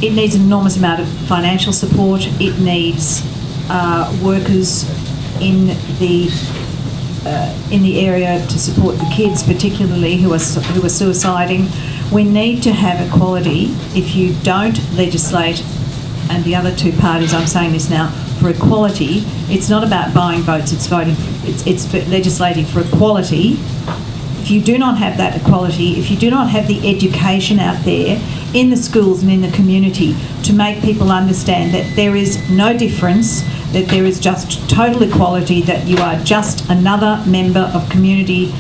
it needs an enormous amount of financial support. It needs workers in the area to support the kids, particularly who are suiciding. We need to have equality. If you don't legislate, and the other two parties, I'm saying this now, for equality, it's not about buying votes, it's legislating for equality. If you do not have that equality, if you do not have the education out there in the schools and in the community to make people understand that there is no difference, that there is just total equality, that you are just another member of community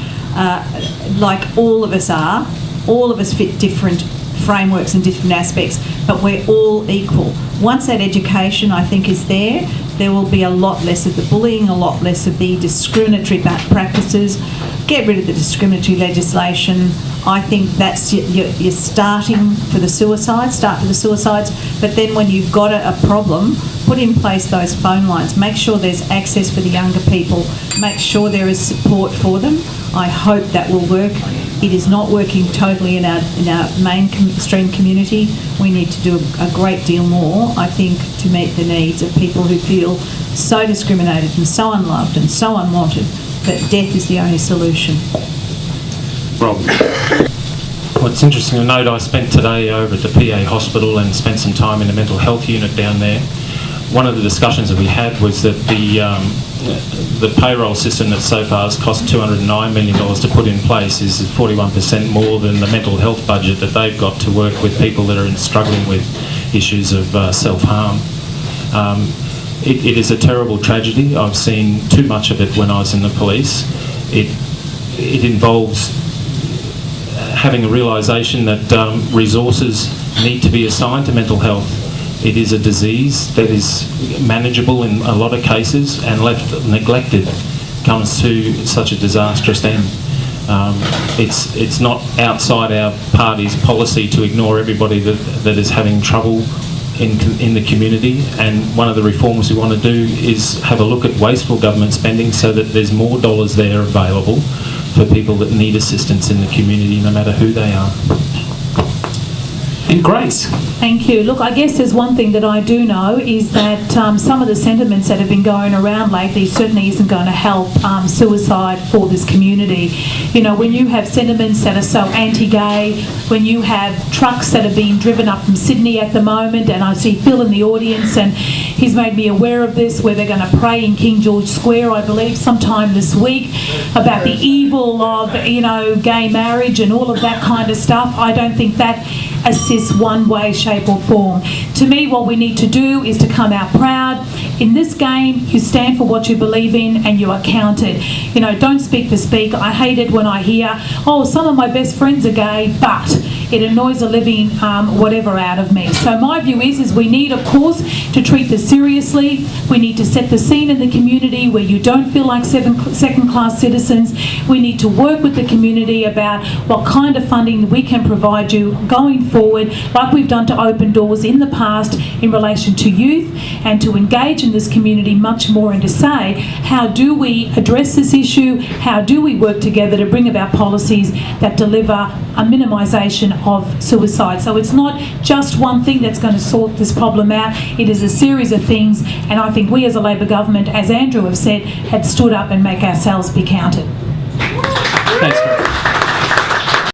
like all of us are. All of us fit different frameworks and different aspects, but we're all equal. Once that education, I think, is there will be a lot less of the bullying, a lot less of the discriminatory practices. Get rid of the discriminatory legislation. I think that's you're starting for the suicides, but then when you've got a problem, put in place those phone lines. Make sure there's access for the younger people. Make sure there is support for them. I hope that will work. It is not working totally in our mainstream community. We need to do a great deal more, I think, to meet the needs of people who feel so discriminated and so unloved and so unwanted that death is the only solution. Rob. Well, it's interesting to note I spent today over at the PA hospital and spent some time in the mental health unit down there. One of the discussions that we had was that the payroll system that so far has cost $209 million to put in place is 41% more than the mental health budget that they've got to work with people that are struggling with issues of self-harm. It is a terrible tragedy. I've seen too much of it when I was in the police. It involves having a realisation that resources need to be assigned to mental health. It is a disease that is manageable in a lot of cases, and left neglected comes to such a disastrous end. It's not outside our party's policy to ignore everybody that is having trouble in the community, and one of the reforms we want to do is have a look at wasteful government spending so that there's more dollars there available for people that need assistance in the community, no matter who they are. And Grace. Thank you. Look, I guess there's one thing that I do know is that some of the sentiments that have been going around lately certainly isn't going to help suicide for this community. You know, when you have sentiments that are so anti-gay, when you have trucks that are being driven up from Sydney at the moment, and I see Phil in the audience, and he's made me aware of this, where they're going to pray in King George Square, I believe, sometime this week, about the evil of, gay marriage and all of that kind of stuff. I don't think that assists one way, shape or form. To me, what we need to do is to come out proud. In this game, you stand for what you believe in and you are counted. Don't speak for speak. I hate it when I hear, some of my best friends are gay, but it annoys the living whatever out of me. So my view is we need, of course, to treat this seriously. We need to set the scene in the community where you don't feel like second-class citizens. We need to work with the community about what kind of funding we can provide you going forward, like we've done to Open Doors in the past in relation to youth, and to engage in this community much more, and to say, how do we address this issue? How do we work together to bring about policies that deliver a minimisation of suicide? So it's not just one thing that's going to sort this problem out. It is a series of things, and I think we as a Labor government, as Andrew have said, had stood up and make ourselves be counted.